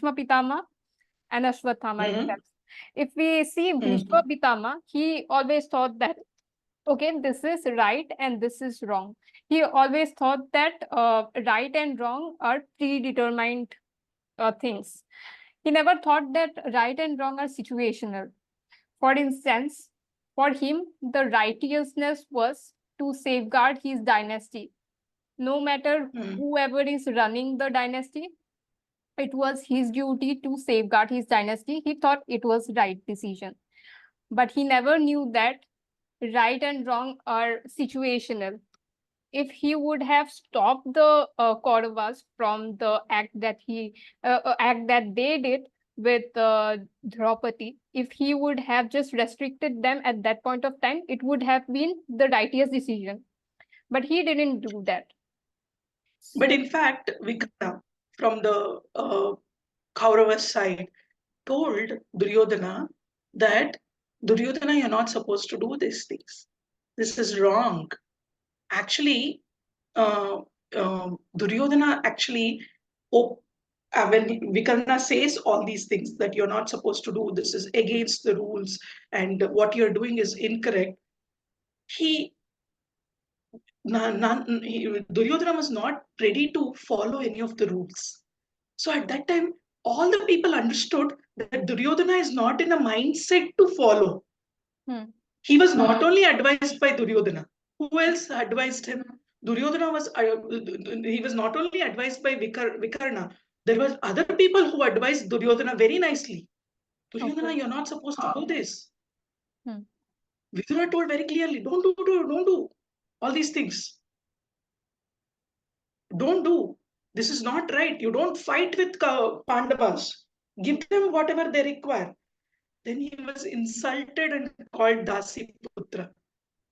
Pitama and Ashwatthama Mm-hmm. itself. If we see Bhishma Mm-hmm. Pitama, he always thought that, okay, this is right and this is wrong. He always thought that right and wrong are predetermined things. He never thought that right and wrong are situational. For instance, for him, the righteousness was to safeguard his dynasty. No matter Mm-hmm. whoever is running the dynasty, it was his duty to safeguard his dynasty. He thought it was right decision. But he never knew that right and wrong are situational. If he would have stopped the Kauravas from the act that they did with Draupadi, if he would have just restricted them at that point of time, it would have been the righteous decision. But he didn't do that. But So, in fact, Vikrama from the Kaurava side told Duryodhana that Duryodhana, you're not supposed to do these things. This is wrong. Actually, uh, Duryodhana actually, oh, when Vikarna says all these things that you're not supposed to do, this is against the rules, and what you're doing is incorrect. He, Duryodhana was not ready to follow any of the rules. So at that time, all the people understood that Duryodhana is not in a mindset to follow. hmm, He was not only advised by Duryodhana. Who else advised him? Duryodhana was he was not only advised by Vikarna. There was other people who advised Duryodhana very nicely. okay. Duryodhana, you're not supposed to do this. Hmm, Vidura told very clearly, don't do all these things. Don't do. This is not right. You don't fight with Pandavas. Give them whatever they require. Then he was insulted and called Dasi Putra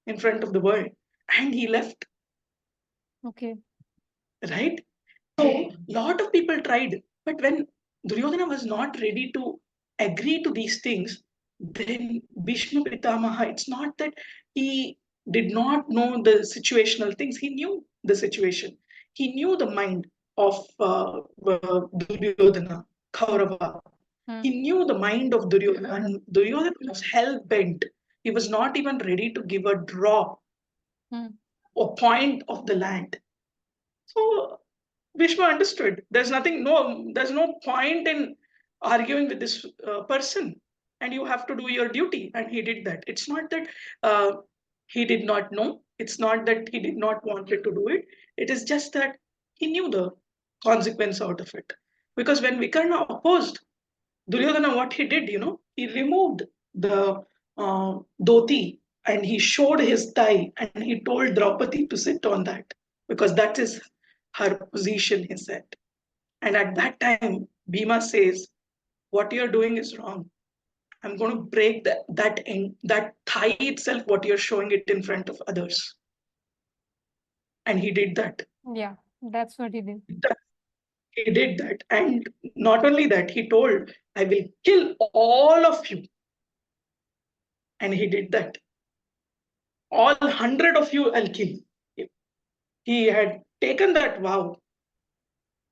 in front of the world. And he left, okay. right? So, lot of people tried. But when Duryodhana was not ready to agree to these things, then Bhishma Pitamaha, it's not that he did not know the situational things, he knew the situation. He knew the mind of Duryodhana, Kaurava. He Hmm, knew the mind of Duryodhana, and Duryodhana was hell bent. He was not even ready to give a drop hmm, or point of the land. So Bhishma understood. There's no point in arguing with this person, and you have to do your duty. And he did that. It's not that uh, he did not know. It's not that he did not wanted to do it. It is just that he knew the consequence out of it. Because when Vikarna opposed Duryodhana, what he did, he removed the dhoti and he showed his thigh and he told Draupadi to sit on that because that is her position, he said. And at that time, Bhima says, what you're doing is wrong. I'm going to break that thigh itself, what you're showing it in front of others. And he did that. yeah, that's what he did. He did that. And not only that, he told, I will kill all of you. And he did that. All 100 of you I'll kill. He had taken that vow.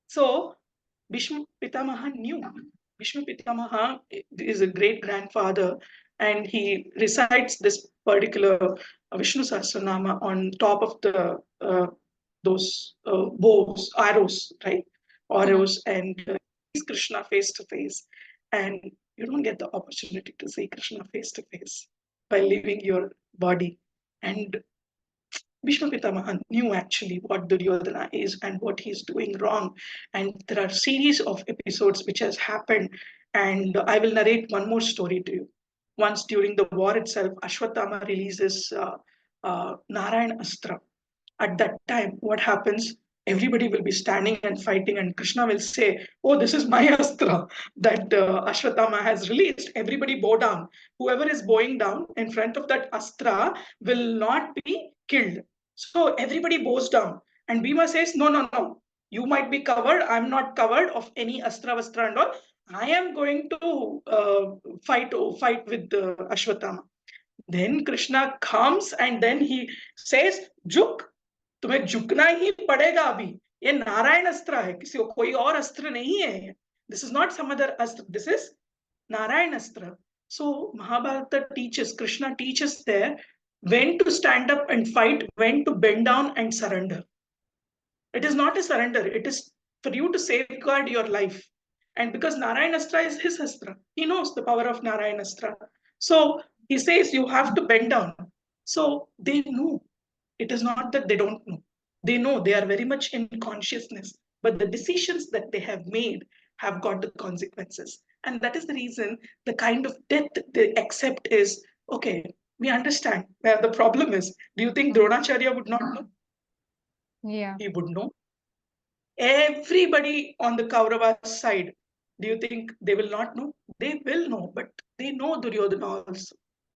So Bhishma Pitamaha knew. Bhishma Pitamaha is a great grandfather and he recites this particular Vishnu Sahasranama on top of the those bows, arrows, right? Hmm, Arrows and sees Krishna face to face. And you don't get the opportunity to see Krishna face to face by leaving your body. And Bhishma Pitamahan knew actually what Duryodhana is and what he's doing wrong. And there are series of episodes which has happened. And I will narrate one more story to you. Once during the war itself, Ashwatthama releases Narayan Astra. At that time, what happens? Everybody will be standing and fighting, and Krishna will say, "Oh, this is my astra that Ashwatthama has released. Everybody bow down. Whoever is bowing down in front of that astra will not be killed." So everybody bows down, and Bhima says, "No, no, no. You might be covered. I'm not covered of any astra, vastra, and all. I am going to fight with Ashwatthama." Then Krishna comes and then he says, "Juk, तुम्हें झुकना ही पड़ेगा अभी ये नारायण अस्त्र है किसी को कोई और अस्त्र नहीं है This is not some other astra. This is Narayanastra. So Mahabharata teaches, Krishna teaches there when to stand up and fight, when to bend down and surrender. It is not a surrender. It is for you to safeguard your life. And because Narayanastra is his astra, he knows the power of Narayanastra. So he says you have to bend down. So they know. It is not that they don't know. They know, they are very much in consciousness. But the decisions that they have made have got the consequences. And that is the reason the kind of death they accept is okay, we understand where the problem is. Do you think Dronacharya would not know? Yeah. He would know. Everybody on the Kaurava's side, do you think they will not know? They will know, but they know Duryodhana also.